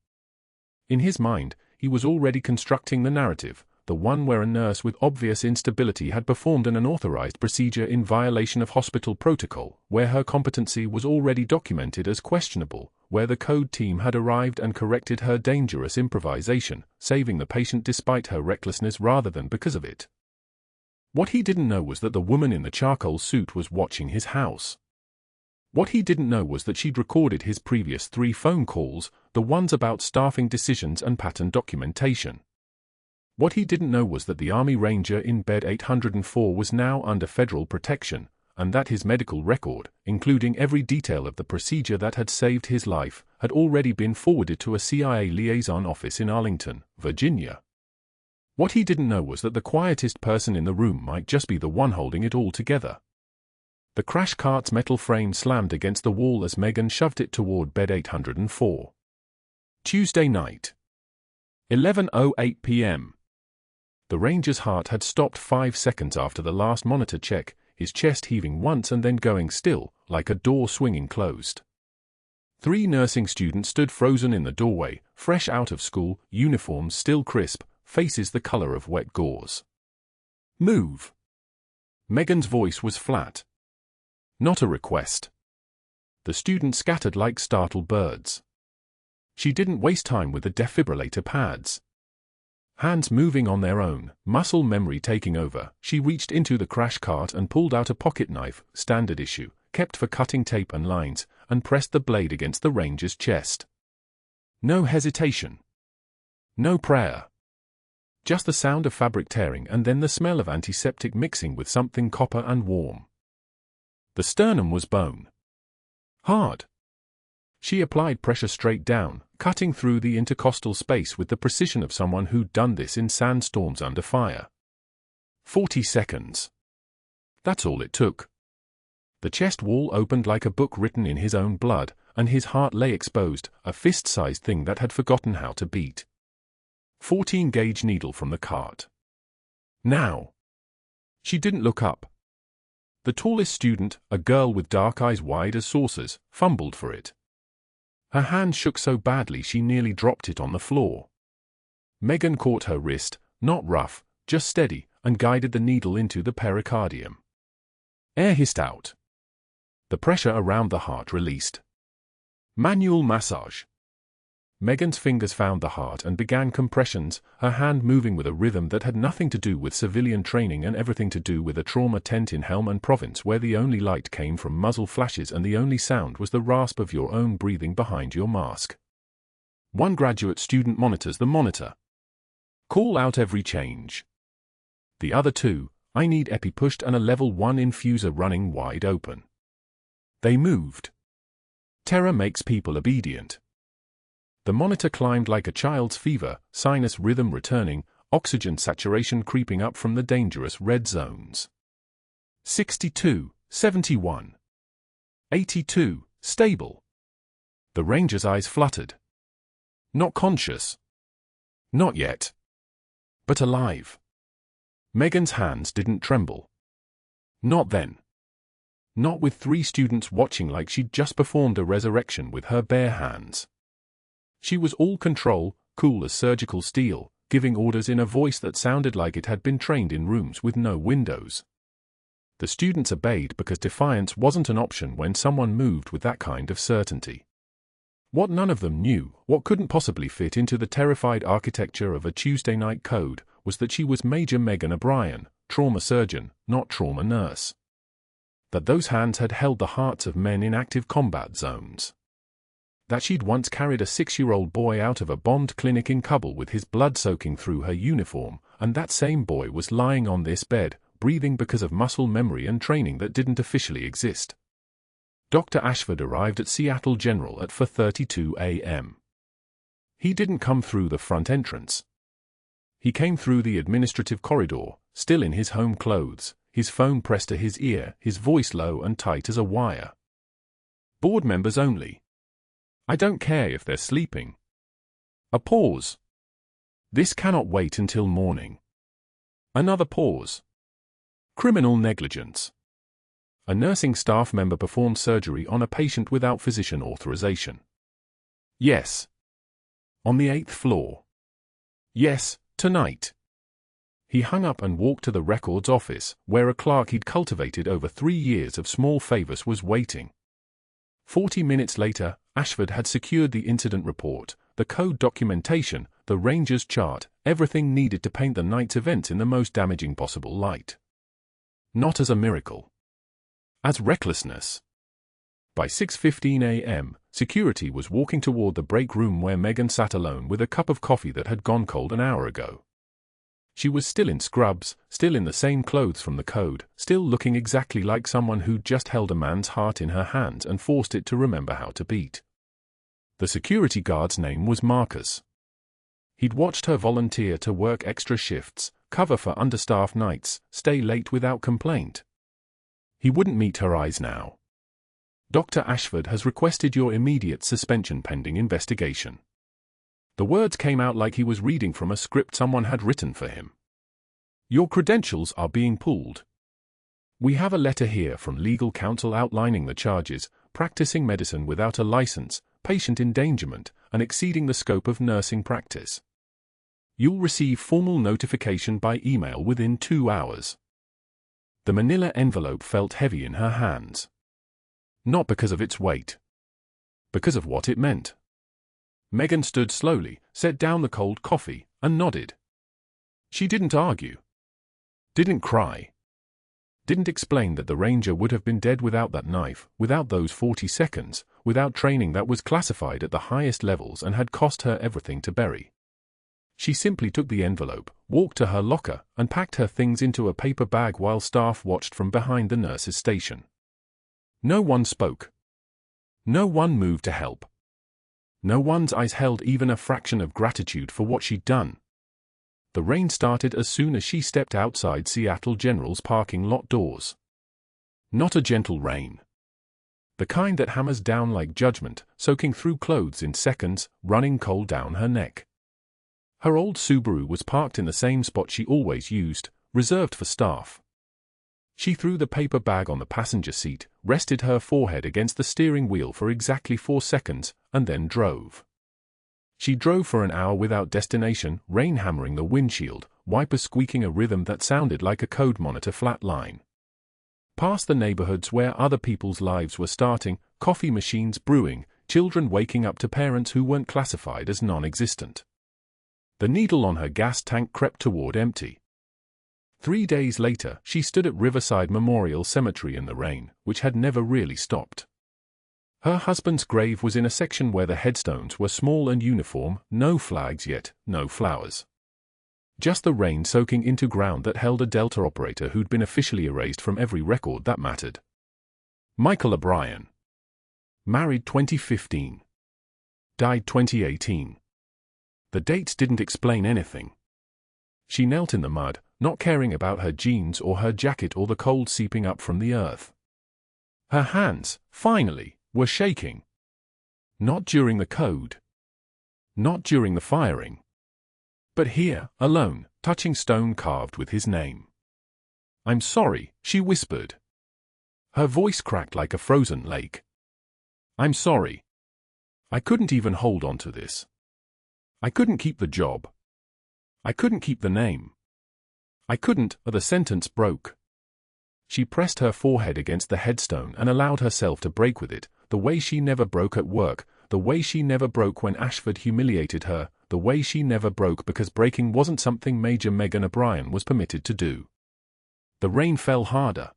In his mind, he was already constructing the narrative, the one where a nurse with obvious instability had performed an unauthorized procedure in violation of hospital protocol, where her competency was already documented as questionable, where the code team had arrived and corrected her dangerous improvisation, saving the patient despite her recklessness rather than because of it. What he didn't know was that the woman in the charcoal suit was watching his house. What he didn't know was that she'd recorded his previous 3 phone calls, the ones about staffing decisions and pattern documentation. What he didn't know was that the Army Ranger in bed 804 was now under federal protection, and that his medical record, including every detail of the procedure that had saved his life, had already been forwarded to a CIA liaison office in Arlington, Virginia. What he didn't know was that the quietest person in the room might just be the one holding it all together. The crash cart's metal frame slammed against the wall as Megan shoved it toward bed 804. Tuesday night. 11:08 p.m. The Ranger's heart had stopped 5 seconds after the last monitor check, his chest heaving once and then going still, like a door swinging closed. 3 nursing students stood frozen in the doorway, fresh out of school, uniforms still crisp, faces the color of wet gauze. "Move." Megan's voice was flat. Not a request. The students scattered like startled birds. She didn't waste time with the defibrillator pads. Hands moving on their own, muscle memory taking over, she reached into the crash cart and pulled out a pocket knife, standard issue, kept for cutting tape and lines, and pressed the blade against the Ranger's chest. No hesitation. No prayer. Just the sound of fabric tearing and then the smell of antiseptic mixing with something copper and warm. The sternum was bone. Hard. She applied pressure straight down, cutting through the intercostal space with the precision of someone who'd done this in sandstorms under fire. 40 seconds. That's all it took. The chest wall opened like a book written in his own blood, and his heart lay exposed, a fist-sized thing that had forgotten how to beat. 14-gauge needle from the cart. Now. She didn't look up. The tallest student, a girl with dark eyes wide as saucers, fumbled for it. Her hand shook so badly she nearly dropped it on the floor. Megan caught her wrist, not rough, just steady, and guided the needle into the pericardium. Air hissed out. The pressure around the heart released. Manual massage. Megan's fingers found the heart and began compressions, her hand moving with a rhythm that had nothing to do with civilian training and everything to do with a trauma tent in Helmand Province where the only light came from muzzle flashes and the only sound was the rasp of your own breathing behind your mask. One graduate student monitors the monitor. Call out every change. The other two, I need epi pushed and a level 1 infuser running wide open. They moved. Terror makes people obedient. The monitor climbed like a child's fever, sinus rhythm returning, oxygen saturation creeping up from the dangerous red zones. 62, 71. 82, stable. The ranger's eyes fluttered. Not conscious. Not yet. But alive. Megan's hands didn't tremble. Not then. Not with 3 students watching like she'd just performed a resurrection with her bare hands. She was all control, cool as surgical steel, giving orders in a voice that sounded like it had been trained in rooms with no windows. The students obeyed because defiance wasn't an option when someone moved with that kind of certainty. What none of them knew, what couldn't possibly fit into the terrified architecture of a Tuesday night code, was that she was Major Megan O'Brien, trauma surgeon, not trauma nurse. That those hands had held the hearts of men in active combat zones. That she'd once carried a 6-year-old boy out of a bombed clinic in Kabul with his blood soaking through her uniform, and that same boy was lying on this bed, breathing because of muscle memory and training that didn't officially exist. Dr. Ashford arrived at Seattle General at 4:32 a.m. He didn't come through the front entrance. He came through the administrative corridor, still in his home clothes, his phone pressed to his ear, his voice low and tight as a wire. Board members only. I don't care if they're sleeping. A pause. This cannot wait until morning. Another pause. Criminal negligence. A nursing staff member performed surgery on a patient without physician authorization. Yes. On the 8th floor. Yes, tonight. He hung up and walked to the records office, where a clerk he'd cultivated over 3 years of small favors was waiting. 40 minutes later, Ashford had secured the incident report, the code documentation, the ranger's chart, everything needed to paint the night's events in the most damaging possible light. Not as a miracle. As recklessness. By 6:15 a.m., security was walking toward the break room where Megan sat alone with a cup of coffee that had gone cold an hour ago. She was still in scrubs, still in the same clothes from the code, still looking exactly like someone who'd just held a man's heart in her hands and forced it to remember how to beat. The security guard's name was Marcus. He'd watched her volunteer to work extra shifts, cover for understaffed nights, stay late without complaint. He wouldn't meet her eyes now. Dr. Ashford has requested your immediate suspension pending investigation. The words came out like he was reading from a script someone had written for him. Your credentials are being pulled. We have a letter here from legal counsel outlining the charges: practicing medicine without a license, patient endangerment, and exceeding the scope of nursing practice. You'll receive formal notification by email within 2 hours. The manila envelope felt heavy in her hands. Not because of its weight. Because of what it meant. Megan stood slowly, set down the cold coffee, and nodded. She didn't argue. Didn't cry. Didn't explain that the ranger would have been dead without that knife, without those 40 seconds, without training that was classified at the highest levels and had cost her everything to bury. She simply took the envelope, walked to her locker, and packed her things into a paper bag while staff watched from behind the nurse's station. No one spoke. No one moved to help. No one's eyes held even a fraction of gratitude for what she'd done. The rain started as soon as she stepped outside Seattle General's parking lot doors. Not a gentle rain. The kind that hammers down like judgment, soaking through clothes in seconds, running cold down her neck. Her old Subaru was parked in the same spot she always used, reserved for staff. She threw the paper bag on the passenger seat, rested her forehead against the steering wheel for exactly 4 seconds, and then drove. She drove for an hour without destination, rain hammering the windshield, wipers squeaking a rhythm that sounded like a code monitor flatline. Past the neighborhoods where other people's lives were starting, coffee machines brewing, children waking up to parents who weren't classified as non-existent. The needle on her gas tank crept toward empty. 3 days later, she stood at Riverside Memorial Cemetery in the rain, which had never really stopped. Her husband's grave was in a section where the headstones were small and uniform, no flags yet, no flowers. Just the rain soaking into ground that held a Delta operator who'd been officially erased from every record that mattered. Michael O'Brien. Married 2015. Died 2018. The dates didn't explain anything. She knelt in the mud, not caring about her jeans or her jacket or the cold seeping up from the earth. Her hands, finally, were shaking. Not during the code. Not during the firing. But here, alone, touching stone carved with his name. "I'm sorry," she whispered. Her voice cracked like a frozen lake. "I'm sorry. I couldn't even hold on to this. I couldn't keep the job. I couldn't keep the name. I couldn't," the sentence broke. She pressed her forehead against the headstone and allowed herself to break with it, the way she never broke at work, the way she never broke when Ashford humiliated her, the way she never broke because breaking wasn't something Major Megan O'Brien was permitted to do. The rain fell harder.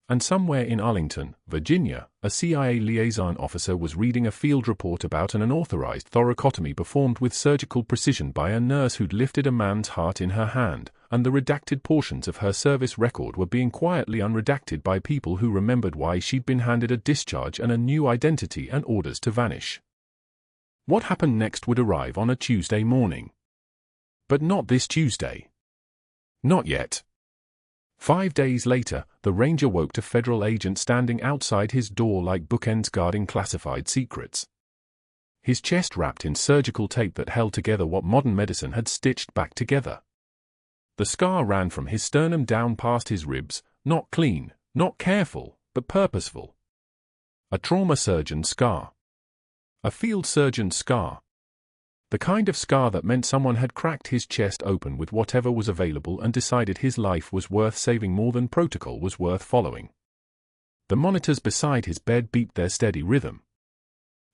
And somewhere in Arlington, Virginia, a CIA liaison officer was reading a field report about an unauthorized thoracotomy performed with surgical precision by a nurse who'd lifted a man's heart in her hand, and the redacted portions of her service record were being quietly unredacted by people who remembered why she'd been handed a discharge and a new identity and orders to vanish. What happened next would arrive on a Tuesday morning. But not this Tuesday. Not yet. 5 days later, the ranger woke to federal agents standing outside his door like bookends guarding classified secrets. His chest wrapped in surgical tape that held together what modern medicine had stitched back together. The scar ran from his sternum down past his ribs, not clean, not careful, but purposeful. A trauma surgeon's scar. A field surgeon's scar. The kind of scar that meant someone had cracked his chest open with whatever was available and decided his life was worth saving more than protocol was worth following. The monitors beside his bed beeped their steady rhythm.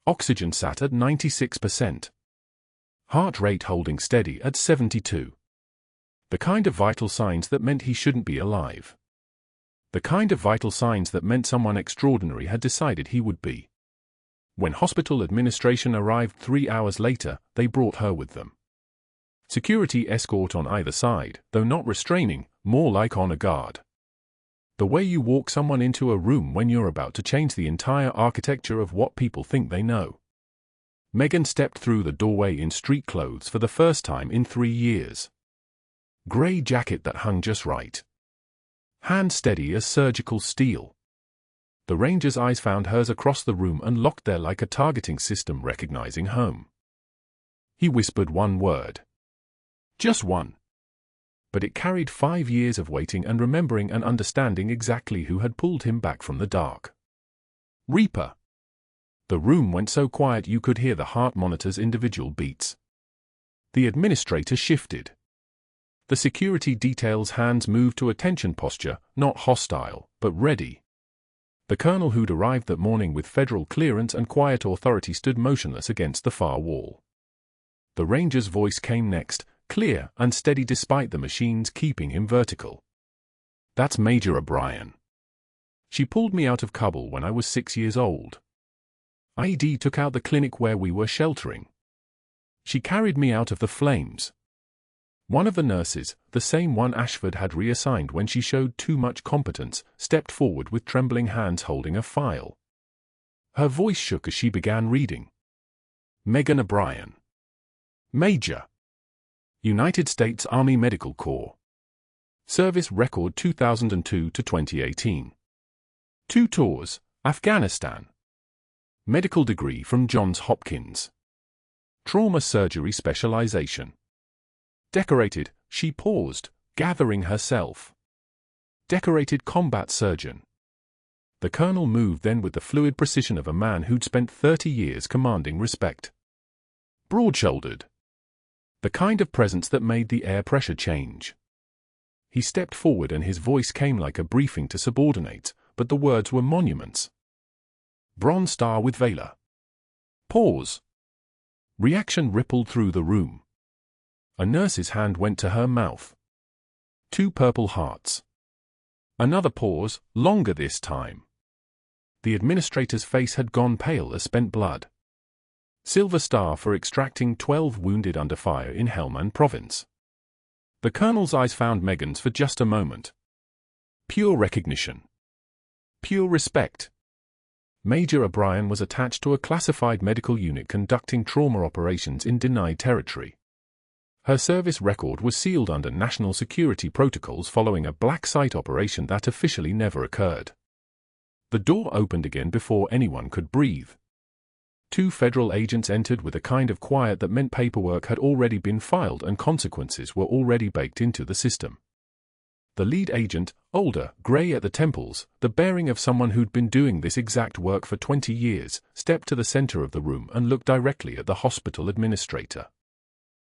Oxygen sat at 96%. Heart rate holding steady at 72. The kind of vital signs that meant he shouldn't be alive. The kind of vital signs that meant someone extraordinary had decided he would be. When hospital administration arrived 3 hours later, they brought her with them. Security escort on either side, though not restraining, more like honor guard. The way you walk someone into a room when you're about to change the entire architecture of what people think they know. Megan stepped through the doorway in street clothes for the first time in 3 years. Gray jacket that hung just right. Hand steady as surgical steel. The ranger's eyes found hers across the room and locked there like a targeting system recognizing home. He whispered one word. Just one. But it carried 5 years of waiting and remembering and understanding exactly who had pulled him back from the dark. Reaper. The room went so quiet you could hear the heart monitor's individual beats. The administrator shifted. The security detail's hands moved to attention posture, not hostile, but ready. The colonel who'd arrived that morning with federal clearance and quiet authority stood motionless against the far wall. The ranger's voice came next, clear and steady despite the machines keeping him vertical. "That's Major O'Brien. She pulled me out of Kabul when I was 6 years old. ID took out the clinic where we were sheltering. She carried me out of the flames." One of the nurses, the same one Ashford had reassigned when she showed too much competence, stepped forward with trembling hands holding a file. Her voice shook as she began reading. Megan O'Brien. Major. United States Army Medical Corps. Service record 2002 to 2018. 2 tours, Afghanistan. Medical degree from Johns Hopkins. Trauma surgery specialization. Decorated, she paused, gathering herself. Decorated combat surgeon. The colonel moved then with the fluid precision of a man who'd spent 30 years commanding respect. Broad-shouldered. The kind of presence that made the air pressure change. He stepped forward and his voice came like a briefing to subordinates, but the words were monuments. Bronze Star with Valor. Pause. Reaction rippled through the room. A nurse's hand went to her mouth. 2 purple hearts. Another pause, longer this time. The administrator's face had gone pale as spent blood. Silver Star for extracting 12 wounded under fire in Helmand province. The colonel's eyes found Megan's for just a moment. Pure recognition. Pure respect. Major O'Brien was attached to a classified medical unit conducting trauma operations in denied territory. Her service record was sealed under national security protocols following a black site operation that officially never occurred. The door opened again before anyone could breathe. 2 federal agents entered with a kind of quiet that meant paperwork had already been filed and consequences were already baked into the system. The lead agent, older, grey at the temples, the bearing of someone who'd been doing this exact work for 20 years, stepped to the center of the room and looked directly at the hospital administrator.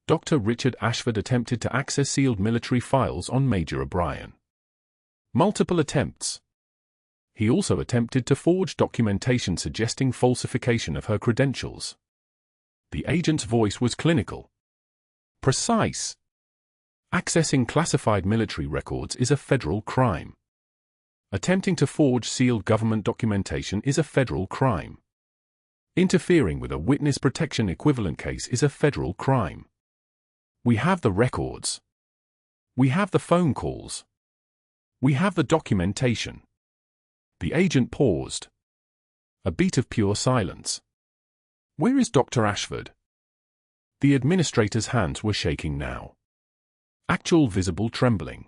Dr. Richard Ashford attempted to access sealed military files on Major O'Brien. Multiple attempts. He also attempted to forge documentation suggesting falsification of her credentials. The agent's voice was clinical. Precise. Accessing classified military records is a federal crime. Attempting to forge sealed government documentation is a federal crime. Interfering with a witness protection equivalent case is a federal crime. We have the records. We have the phone calls. We have the documentation. The agent paused. A beat of pure silence. Where is Dr. Ashford? The administrator's hands were shaking now. Actual visible trembling.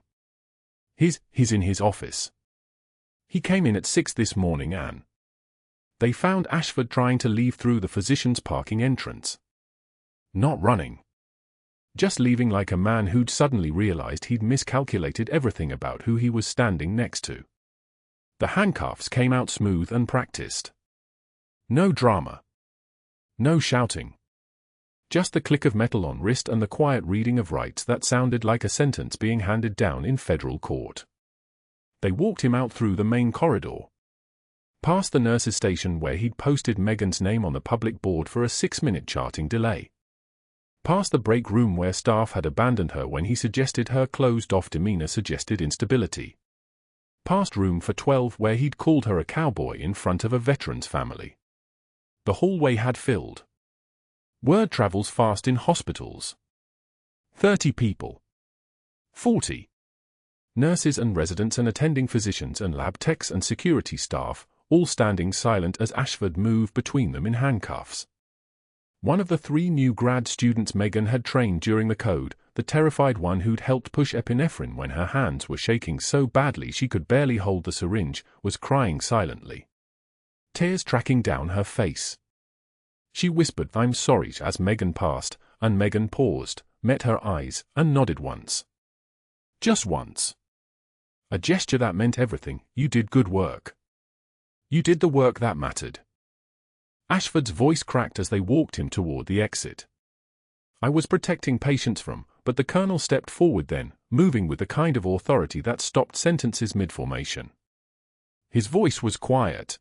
He's in his office. He came in at 6 this morning and they found Ashford trying to leave through the physician's parking entrance. Not running. Just leaving like a man who'd suddenly realized he'd miscalculated everything about who he was standing next to. The handcuffs came out smooth and practiced. No drama. No shouting. Just the click of metal on wrist and the quiet reading of rights that sounded like a sentence being handed down in federal court. They walked him out through the main corridor. Past the nurse's station where he'd posted Megan's name on the public board for a 6-minute charting delay. Past the break room where staff had abandoned her when he suggested her closed-off demeanor suggested instability. Past room for 12 where he'd called her a cowboy in front of a veteran's family. The hallway had filled. Word travels fast in hospitals. 30 people. 40. Nurses and residents and attending physicians and lab techs and security staff, all standing silent as Ashford moved between them in handcuffs. One of the 3 new grad students Megan had trained during the code, the terrified one who'd helped push epinephrine when her hands were shaking so badly she could barely hold the syringe, was crying silently. Tears tracking down her face. She whispered, "I'm sorry," as Megan passed, and Megan paused, met her eyes, and nodded once. Just once. A gesture that meant everything. You did good work. You did the work that mattered. Ashford's voice cracked as they walked him toward the exit. I was protecting patients from, but the colonel stepped forward then, moving with the kind of authority that stopped sentences mid-formation. His voice was quiet.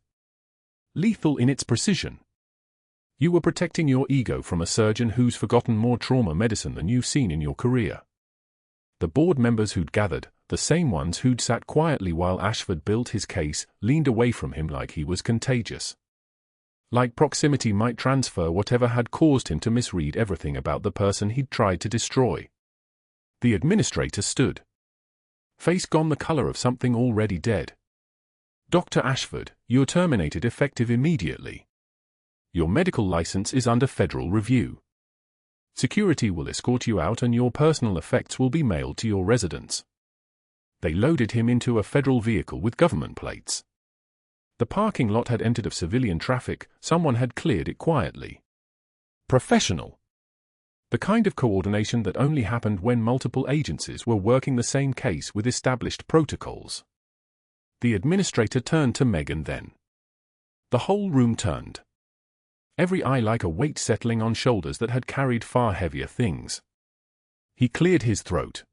Lethal in its precision. You were protecting your ego from a surgeon who's forgotten more trauma medicine than you've seen in your career. The board members who'd gathered, the same ones who'd sat quietly while Ashford built his case, leaned away from him like he was contagious. Like proximity might transfer whatever had caused him to misread everything about the person he'd tried to destroy. The administrator stood. Face gone the color of something already dead. Dr. Ashford, you're terminated effective immediately. Your medical license is under federal review. Security will escort you out and your personal effects will be mailed to your residence. They loaded him into a federal vehicle with government plates. The parking lot had emptied of civilian traffic, someone had cleared it quietly. Professional. The kind of coordination that only happened when multiple agencies were working the same case with established protocols. The administrator turned to Megan then. The whole room turned. Every eye like a weight settling on shoulders that had carried far heavier things. He cleared his throat.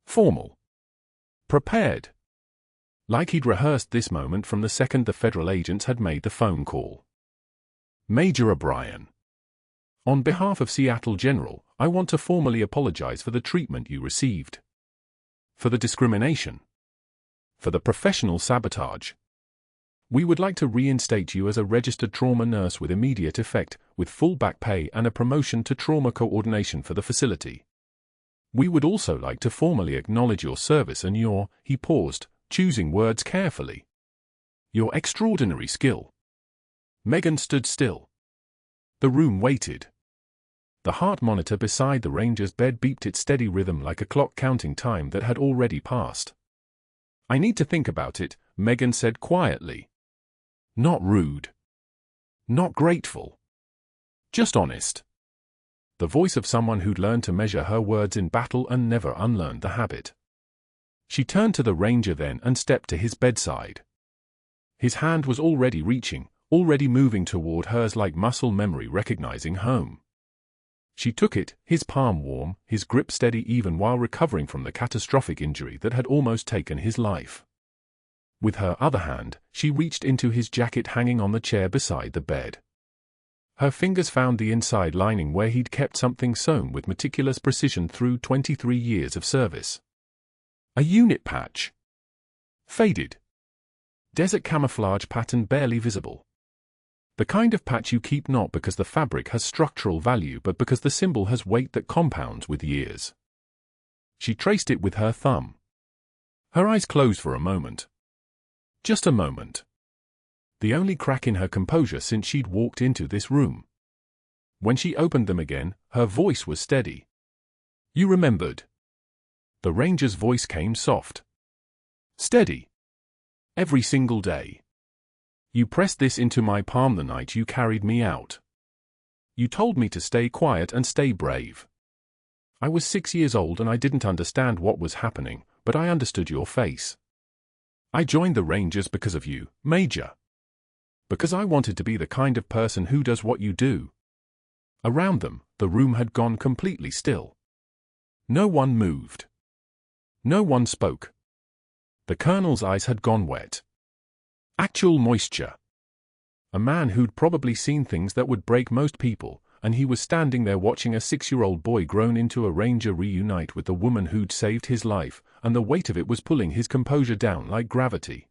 Formal. Prepared. Like he'd rehearsed this moment from the second the federal agents had made the phone call. Major O'Brien. On behalf of Seattle General, I want to formally apologize for the treatment you received. For the discrimination. For the professional sabotage. We would like to reinstate you as a registered trauma nurse with immediate effect, with full back pay and a promotion to trauma coordination for the facility. We would also like to formally acknowledge your service and your, he paused, choosing words carefully, your extraordinary skill. Megan stood still. The room waited. The heart monitor beside the ranger's bed beeped its steady rhythm like a clock counting time that had already passed. I need to think about it, Megan said quietly. Not rude. Not grateful. Just honest. The voice of someone who'd learned to measure her words in battle and never unlearned the habit. She turned to the ranger then and stepped to his bedside. His hand was already reaching, already moving toward hers like muscle memory recognizing home. She took it, his palm warm, his grip steady even while recovering from the catastrophic injury that had almost taken his life. With her other hand, she reached into his jacket hanging on the chair beside the bed. Her fingers found the inside lining where he'd kept something sewn with meticulous precision through 23 years of service. A unit patch. Faded. Desert camouflage pattern barely visible. The kind of patch you keep not because the fabric has structural value but because the symbol has weight that compounds with years. She traced it with her thumb. Her eyes closed for a moment. Just a moment. The only crack in her composure since she'd walked into this room. When she opened them again, her voice was steady. You remembered. The ranger's voice came soft. Steady. Every single day. You pressed this into my palm the night you carried me out. You told me to stay quiet and stay brave. I was 6 years old and I didn't understand what was happening, but I understood your face. I joined the Rangers because of you, Major. Because I wanted to be the kind of person who does what you do. Around them, the room had gone completely still. No one moved. No one spoke. The colonel's eyes had gone wet. Actual moisture. A man who'd probably seen things that would break most people, and he was standing there watching a 6-year-old boy grown into a ranger reunite with the woman who'd saved his life, and the weight of it was pulling his composure down like gravity.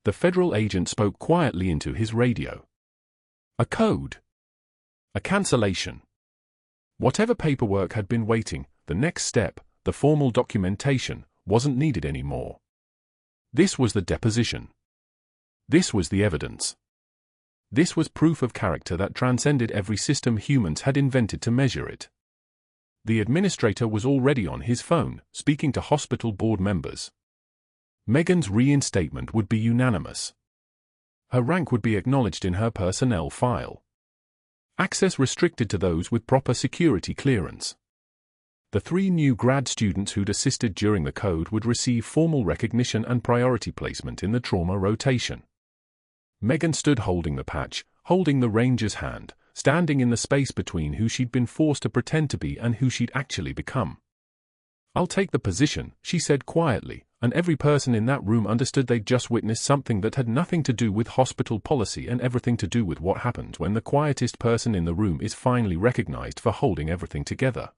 The federal agent spoke quietly into his radio. A code. A cancellation. Whatever paperwork had been waiting, the next step, the formal documentation, wasn't needed anymore. This was the deposition. This was the evidence. This was proof of character that transcended every system humans had invented to measure it. The administrator was already on his phone, speaking to hospital board members. Megan's reinstatement would be unanimous. Her rank would be acknowledged in her personnel file. Access restricted to those with proper security clearance. The 3 new grad students who'd assisted during the code would receive formal recognition and priority placement in the trauma rotation. Megan stood holding the patch, holding the ranger's hand, standing in the space between who she'd been forced to pretend to be and who she'd actually become. I'll take the position, she said quietly, and every person in that room understood they'd just witnessed something that had nothing to do with hospital policy and everything to do with what happens when the quietest person in the room is finally recognized for holding everything together.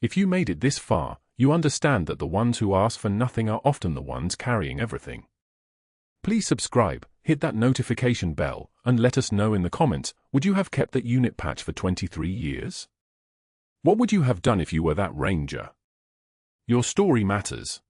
If you made it this far, you understand that the ones who ask for nothing are often the ones carrying everything. Please subscribe, hit that notification bell, and let us know in the comments, would you have kept that unit patch for 23 years? What would you have done if you were that ranger? Your story matters.